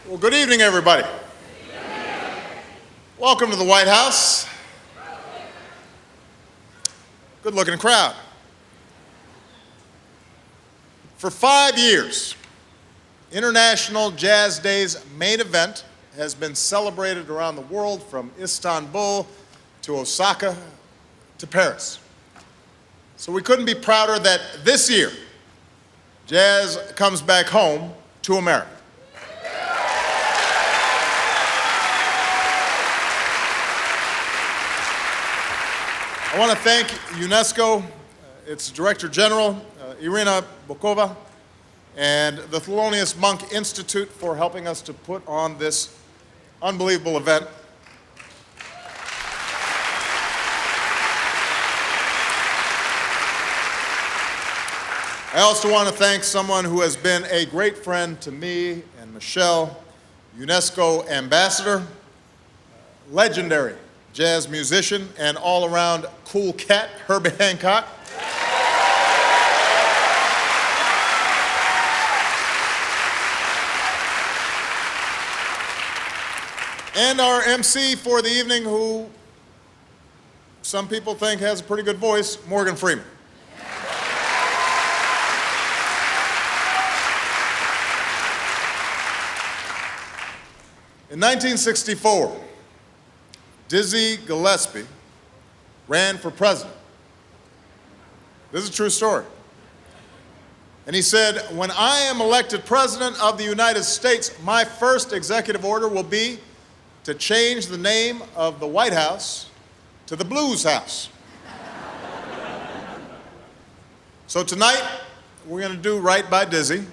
Well, good evening, everybody. Welcome to the White House. Good-looking crowd. For 5 years, International Jazz Day's main event has been celebrated around the world, from Istanbul to Osaka to Paris. So we couldn't be prouder that this year, jazz comes back home to America. I want to thank UNESCO, its Director General, Irina Bokova, and the Thelonious Monk Institute for helping us to put on this unbelievable event. I also want to thank someone who has been a great friend to me and Michelle, UNESCO ambassador, legendary jazz musician, and all-around cool cat, Herbie Hancock. And our MC for the evening, who some people think has a pretty good voice, Morgan Freeman. In 1964, Dizzy Gillespie ran for president. This is a true story. And he said, "When I am elected president of the United States, my first executive order will be to change the name of the White House to the Blues House." So tonight, we're going to do right by Dizzy.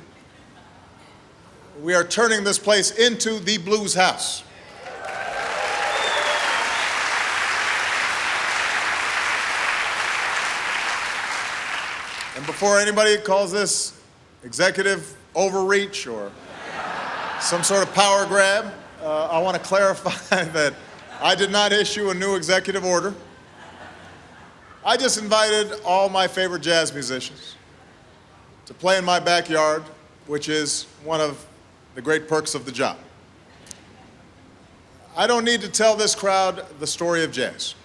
We are turning this place into the Blues House. And before anybody calls this executive overreach or some sort of power grab, I want to clarify that I did not issue a new executive order. I just invited all my favorite jazz musicians to play in my backyard, which is one of the great perks of the job. I don't need to tell this crowd the story of jazz,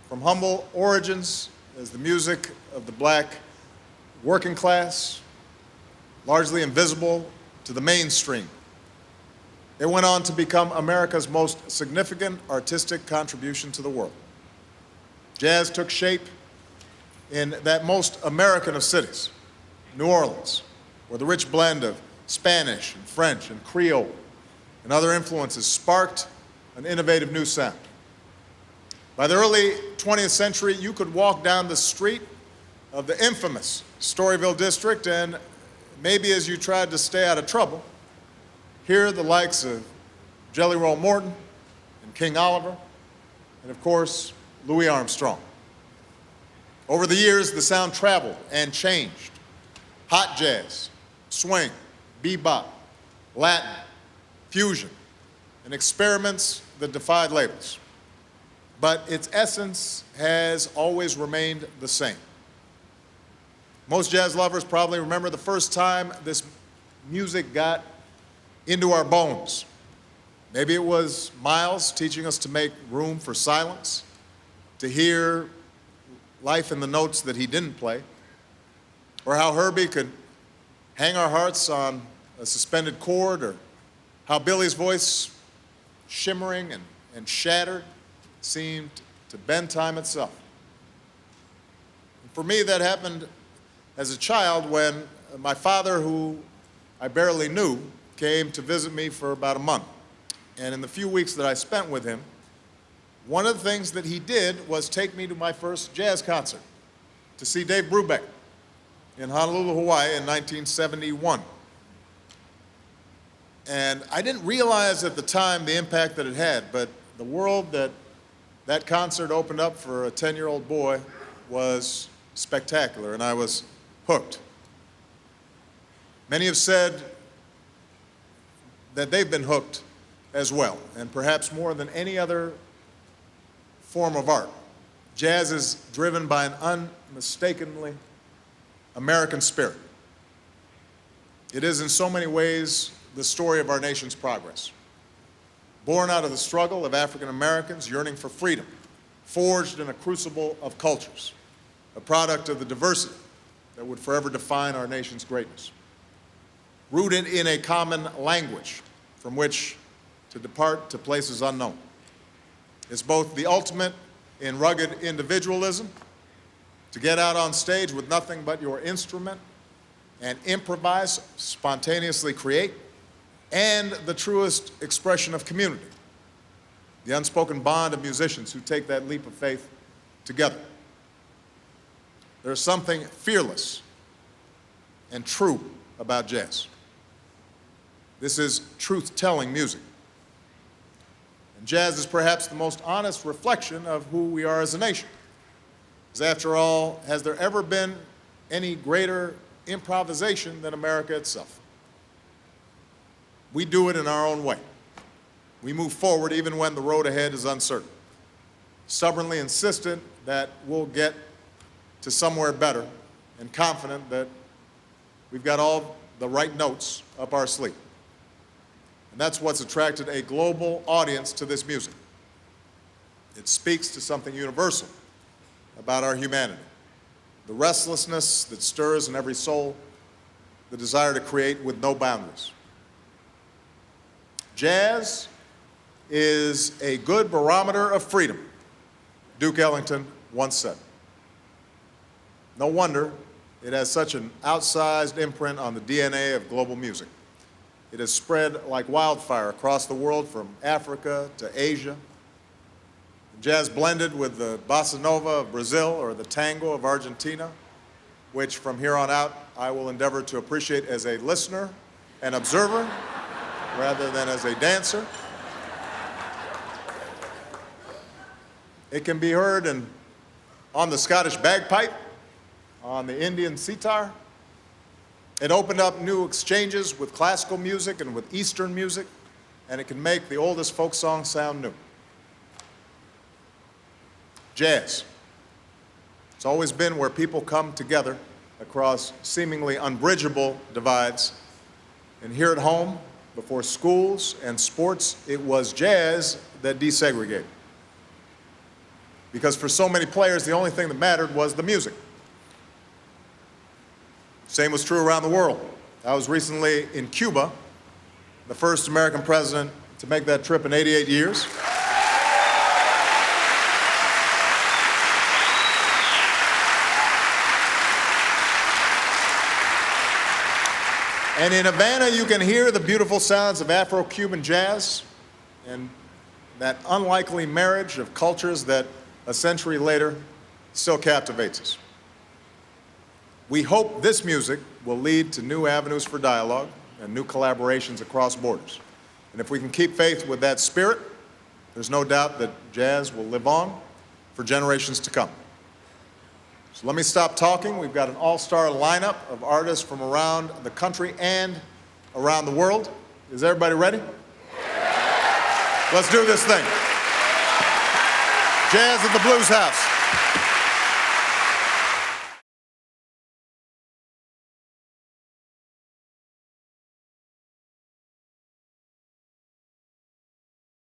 from humble origins as the music of the black working class, largely invisible to the mainstream. It went on to become America's most significant artistic contribution to the world. Jazz took shape in that most American of cities, New Orleans, where the rich blend of Spanish and French and Creole and other influences sparked an innovative new sound. By the early 20th century, you could walk down the street of the infamous Storyville district, and maybe as you tried to stay out of trouble, hear the likes of Jelly Roll Morton and King Oliver, and of course, Louis Armstrong. Over the years, the sound traveled and changed. Hot jazz, swing, bebop, Latin, fusion, and experiments that defied labels. But its essence has always remained the same. Most jazz lovers probably remember the first time this music got into our bones. Maybe it was Miles teaching us to make room for silence, to hear life in the notes that he didn't play, or how Herbie could hang our hearts on a suspended chord, or how Billy's voice, shimmering and shattered, seemed to bend time itself. And for me, that happened as a child when my father, who I barely knew, came to visit me for about a month. And in the few weeks that I spent with him, one of the things that he did was take me to my first jazz concert, to see Dave Brubeck in Honolulu, Hawaii in 1971. And I didn't realize at the time the impact that it had, but the world that that concert opened up for a 10-year-old boy was spectacular, and I was hooked. Many have said that they've been hooked as well, and perhaps more than any other form of art. Jazz is driven by an unmistakably American spirit. It is in so many ways the story of our nation's progress. Born out of the struggle of African Americans yearning for freedom, forged in a crucible of cultures, a product of the diversity that would forever define our nation's greatness. Rooted in a common language from which to depart to places unknown. It's both the ultimate in rugged individualism, to get out on stage with nothing but your instrument and improvise, spontaneously create, and the truest expression of community, the unspoken bond of musicians who take that leap of faith together. There's something fearless and true about jazz. This is truth-telling music. And jazz is perhaps the most honest reflection of who we are as a nation. Because after all, has there ever been any greater improvisation than America itself? We do it in our own way. We move forward even when the road ahead is uncertain, stubbornly insistent that we'll get to somewhere better and confident that we've got all the right notes up our sleeve. And that's what's attracted a global audience to this music. It speaks to something universal about our humanity, the restlessness that stirs in every soul, the desire to create with no boundaries. Jazz is a good barometer of freedom, Duke Ellington once said. No wonder it has such an outsized imprint on the DNA of global music. It has spread like wildfire across the world from Africa to Asia. Jazz blended with the bossa nova of Brazil or the tango of Argentina, which from here on out I will endeavor to appreciate as a listener and observer rather than as a dancer. It can be heard on the Scottish bagpipe, on the Indian sitar. It opened up new exchanges with classical music and with Eastern music, and it can make the oldest folk songs sound new. Jazz. It's always been where people come together across seemingly unbridgeable divides. And here at home, before schools and sports, it was jazz that desegregated. Because for so many players, the only thing that mattered was the music. Same was true around the world. I was recently in Cuba, the first American president to make that trip in 88 years. And in Havana, you can hear the beautiful sounds of Afro-Cuban jazz and that unlikely marriage of cultures that a century later still captivates us. We hope this music will lead to new avenues for dialogue and new collaborations across borders. And if we can keep faith with that spirit, there's no doubt that jazz will live on for generations to come. So let me stop talking. We've got an all-star lineup of artists from around the country and around the world. Is everybody ready? Let's do this thing. Jazz at the Blues House.